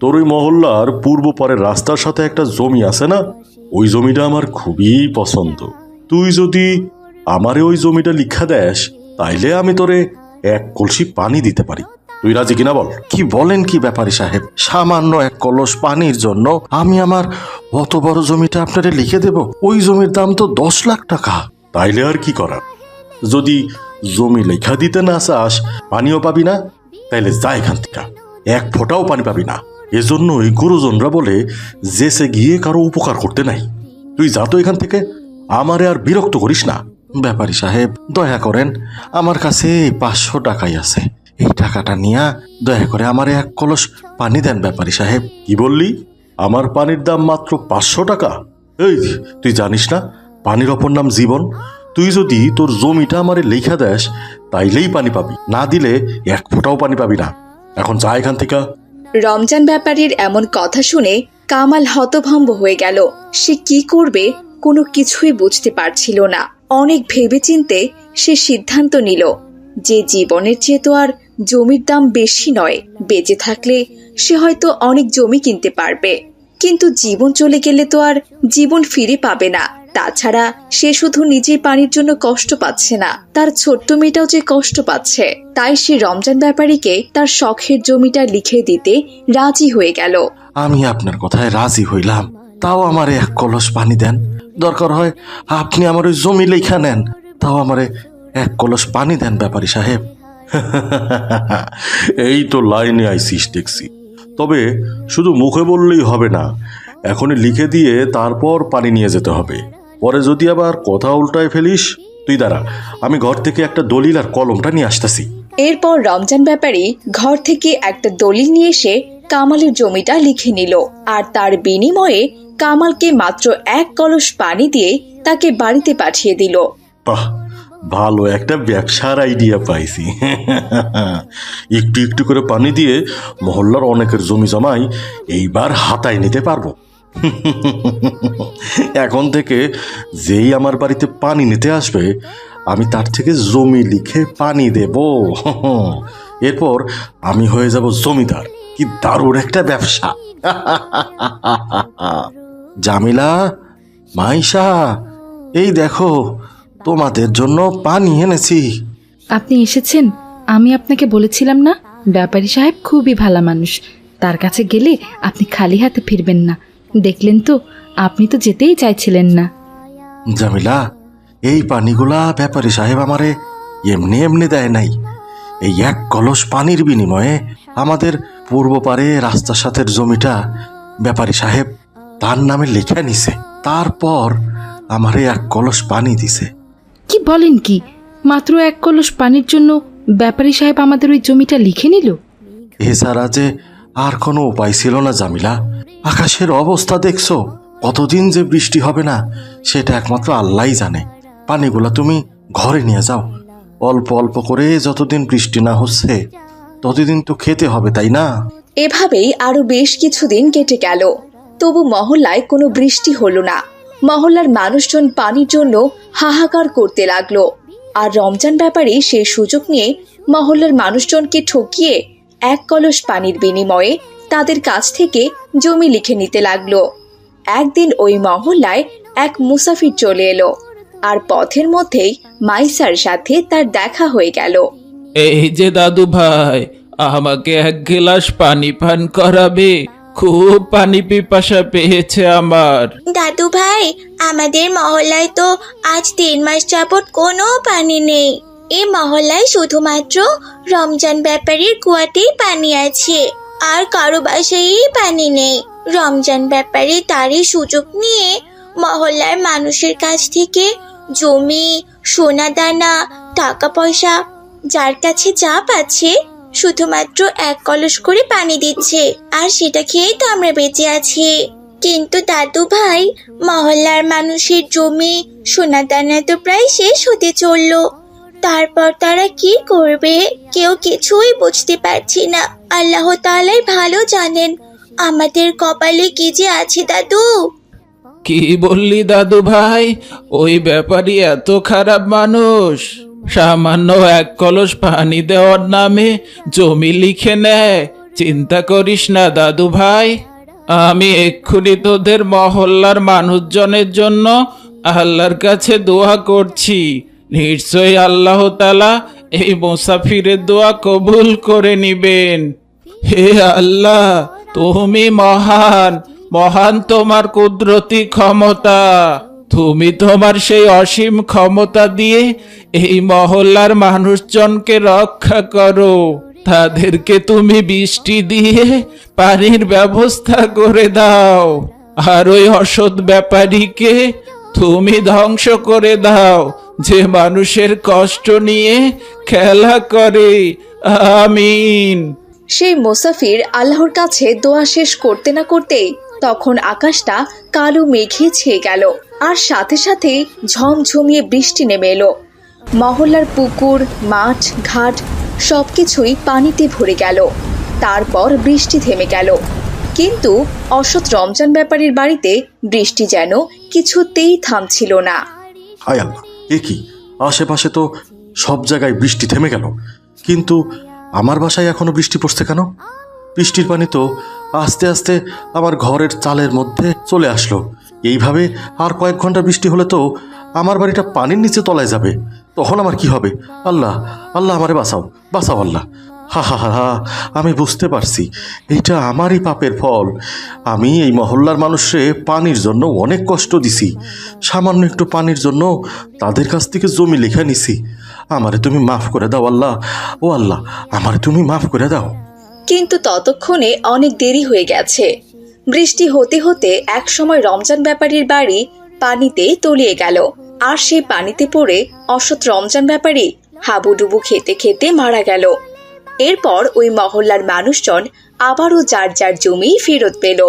Speaker 10: তোর ওই মহল্লার পূর্ব পারের রাস্তার সাথে একটা জমি আছে না, ওই জমিটা আমার খুবই পছন্দ। তুই যদি আমারে ওই জমিটা লিখা দেস, তাইলে আমি তোরে 1 কলসি পানি দিতে পারি। তুই রাজি কিনা বল? কি বলেন কি ব্যাপারী সাহেব, সামান্য 1 কলস পানির জন্য আমি আমার অত বড় জমিটা আপনারে লিখে দেব? ওই জমির দাম তো 10 লাখ টাকা। তাইলে আর কি করার? যদি জমি লেখা দিতে না চাস, পানিও পাবি না, তাইলে যা এখান থেকে, 1 ফোঁটাও পানি পাবি না। এজন্যই গুরুজনরা বলে যেসে গিয়ে কারো উপকার করতে নাই। তুই যা তো এখান থেকে, আমারে আর বিরক্ত করিস না। ব্যাপারী সাহেব, দয়া করেন, আমার কাছে 500 টাকাই আছে। এই টাকাটা নিয়ে দয়া করে আমারে 1 কলস পানি দেন ব্যাপারী সাহেব। কি বললি? আমার পানির দাম মাত্র 500 টাকা? এই, তুই জানিস না পানির অপর নাম জীবন? তুই যদি তোর জমিটা আমারে লেখা দেস, তাইলেই পানি পাবি, না দিলে 1 ফোঁটাও পানি পাবি না। এখন যা এখান থেকে।
Speaker 1: রমজান ব্যাপারীর এমন কথা শুনে কামাল হতভম্ব হয়ে গেল। সে কি করবে কোনো কিছুই বুঝতে পারছিল না। অনেক ভেবেচিন্তে সে সিদ্ধান্ত নিল যে জীবনের চেয়ে তো আর জমির দাম বেশি নয়। বেঁচে থাকলে সে হয়তো অনেক জমি কিনতে পারবে, কিন্তু জীবন চলে গেলে তো আর জীবন ফিরে পাবে না। তাছাড়া সে শুধু নিজের পানির জন্য কষ্ট পাচ্ছে না, তার ছোট্ট মেয়েটাও যে কষ্ট পাচ্ছে। তাই সে রমজান ব্যাপারীকে তার শখের জমিটা লিখে দিতে রাজি হয়ে গেল।
Speaker 10: আমি আপনার কথায় রাজি হইলাম, তাও আমারে 1 কলস পানি দেন। দরকার হয় আপনি আমার ওই জমি লেখা নেন, তাও আমারে 1 কলস পানি দেন ব্যাপারী সাহেব। এই তো লাইনে আইসিস দেখছি। তবে শুধু মুখে বললেই হবে না, এখনই লিখে দিয়ে তারপর পানি নিয়ে যেতে হবে। পরে যদি আবার কথা উল্টায় ফেলিস, তুই দাঁড়া, আমি ঘর থেকে একটা দলিল আর কলমটা নিয়ে আসতেছি।
Speaker 1: এরপর রমজান ব্যাপারী ঘর থেকে একটা দলিল নিয়ে এসে কামালের জমিটা লিখে নিল, আর তার বিনিময়ে কামালকে মাত্র 1 কলস পানি দিয়ে তাকে বাড়িতে পাঠিয়ে দিল।
Speaker 10: বাহ, ভালো একটা ব্যবসার আইডিয়া পাইছি। একটু একটু করে পানি দিয়ে মহল্লার অনেকের জমি জমাই এইবার হাতায় নিতে পারবো। এখন থেকে যেই আমার বাড়িতে পানি নিতে আসবে, আমি তার থেকে জমি লিখে পানি দেব। এরপর আমি হয়ে যাব জমিদার। কি দারুণ একটা ব্যবসা! জামিলা, মাইশা, এই দেখো তোমাদের জন্য পানি এনেছি।
Speaker 7: আপনি এসেছেন? আমি আপনাকে বলেছিলাম না, ব্যাপারী সাহেব খুবই ভালো মানুষ, তার কাছে গেলে আপনি খালি হাতে ফিরবেন না। দেখলেন তো, আপনি তো যেতেই চাইছিলেন না।
Speaker 10: জামিলা, এই পানিগুলা ব্যাপারী সাহেব আমারে এমনি এমনি দেয় নাই। এই 1 কলস পানির বিনিময়ে আমাদের পূর্ব পারে রাস্তার সাথের জমিটা ব্যাপারী সাহেব তার নামে লেখা নিছে, তারপর আমারে 1 কলস পানি দিছে।
Speaker 7: কি বলেন কি? মাত্র 1 কলস পানির জন্য ব্যাপারী সাহেব আমাদের ওই জমিটা লিখে নিল?
Speaker 10: এছাড়া যে আর কোনো উপায় ছিল না জামিলা। আকাশের অবস্থা দেখছো, কতদিন যে বৃষ্টি হবে না সেটা একমাত্র আল্লাহই জানে। পানিগুলা তুমি ঘরে নিয়ে যাও, অল্প অল্প করে যতদিন বৃষ্টি না হচ্ছে ততদিন তো খেতে হবে, তাই না?
Speaker 1: এভাবেই আরো বেশ কিছুদিন কেটে গেল। তবু মহল্লায় কোনো বৃষ্টি হলো না। মহল্লার মানুষজন পানির জন্য হাহাকার করতে লাগলো। আর রমজান ব্যাপারী সেই সুযোগ নিয়ে মহল্লার মানুষজনকে ঠকিয়ে 1 কলস পানির বিনিময়ে তাদের কাছ থেকে জমি লিখে নিতে লাগলো। একদিন ওই মহল্লায় এক মুসাফির চলে এলো, আর পথের মধ্যেই মাইসার সাথে তার দেখা হয়ে গেল।
Speaker 5: এই যে দাদু ভাই, আমাকে 1 গ্লাস পানি পান করাবে? খুব পানি পিপাসা পেয়েছে আমার।
Speaker 8: দাদু ভাই, আমাদের মহল্লায় তো আজ 3 মাস যাবত কোনো পানি নেই। এই মহল্লায় শুধুমাত্র রমজান ব্যাপারীর কুয়াতেই পানি আছে, আর কারো বাসায় পানি নেই। রমজান ব্যাপারী তারই সুযোগ নিয়ে মহল্লার মানুষের কাছ থেকে জমি, সোনা দানা, টাকা পয়সা, যার কাছে যা পাচ্ছে শুধুমাত্র 1 কলস করে পানি দিচ্ছে, আর সেটা খেয়েই তো আমরা বেঁচে আছি। কিন্তু দাদু ভাই, মহল্লার মানুষের জমি, সোনা দানা তো প্রায় শেষ হতে চললো। তারপর তারা কি করবে কেউ কিছুই বুঝতে পারছি না। আল্লাহ তাআলাই ভালো জানেন আমাদের কপালে কি যে আছে দাদু।
Speaker 5: কি বললি দাদু ভাই? ওই ব্যাপারী এত খারাপ মানুষ? সামান্য 1 কলস পানি দেওয়ার নামে জমি লিখে নেয়? চিন্তা করিস না দাদু ভাই, আমি এক্ষুনি তোদের মহল্লার মানুষজনের জন্য আল্লাহর কাছে দোয়া করছি। নিশ্চয়ই আল্লাহ তাআলা এই মুসাফিরের দোয়া কবুল করে নিবেন। হে আল্লাহ, তুমি মহান, মহান তোমার কুদরতি ক্ষমতা। তুমি তোমার সেই অসীম ক্ষমতা দিয়ে এই মহল্লার মানুষজনকে রক্ষা করো। তাদেরকে তুমি বৃষ্টি দিয়ে পানির ব্যবস্থা করে দাও, আর ওই অসৎ ব্যাপারীকে তুমি ধ্বংস করে দাও যে মানুষের কষ্ট নিয়ে খেলা করে। আমিন।
Speaker 1: সেই মুসাফির আল্লাহর কাছে দোয়া শেষ করতে না করতেই তখন আকাশটা কালো মেঘে ছেয়ে গেল, আর সাথে সাথে ঝমঝমিয়ে বৃষ্টি নেমে এলো। মহল্লার পুকুর, মাঠ, ঘাট সবকিছুই পানিতে ভরে গেল। তারপর বৃষ্টি থেমে গেল, কিন্তু অসৎ রমজান ব্যাপারীর বাড়িতে বৃষ্টি যেন কিছুতেই থামছিল না।
Speaker 10: হায় আল্লাহ, এ কি? আশেপাশে তো সব জায়গায় বৃষ্টি থেমে গেল, কিন্তু আমার বাসায় এখনো বৃষ্টি পড়ছে কেন? বৃষ্টির পানি তো আস্তে আস্তে আমার ঘরের চালের মধ্যে চলে আসলো। এইভাবে আর কয়েক ঘন্টা বৃষ্টি হলে তো আমার বাড়িটা পানির নিচে তলায় যাবে। তখন আমার কি হবে? আল্লাহ, আল্লাহ আমারে বাঁচাও, বাঁচাও আল্লাহ। হা হা হা হা, আমি বুঝতে পারছি এইটা আমারই পাপের ফল। আমি এই মহল্লার মানুষে পানির জন্য অনেক কষ্ট দিছি, সামান্য একটু পানির জন্য তাদের কাছ থেকে জমি লেখা নিছি। আমারে তুমি মাফ করে দাও আল্লাহ, ও আল্লাহ, আমারে তুমি মাফ করে দাও।
Speaker 1: কিন্তু ততক্ষণে অনেক দেরি হয়ে গেছে। বৃষ্টি হতে হতে একসময় রমজান ব্যাপারীর বাড়ি পানিতে তলিয়ে গেল, আর সেই পানিতে পড়ে অসৎ রমজান ব্যাপারী হাবুডুবু খেতে খেতে মারা গেল। এরপর ওই মহল্লার মানুষজন আবারও যার যার জমি ফেরত পেল।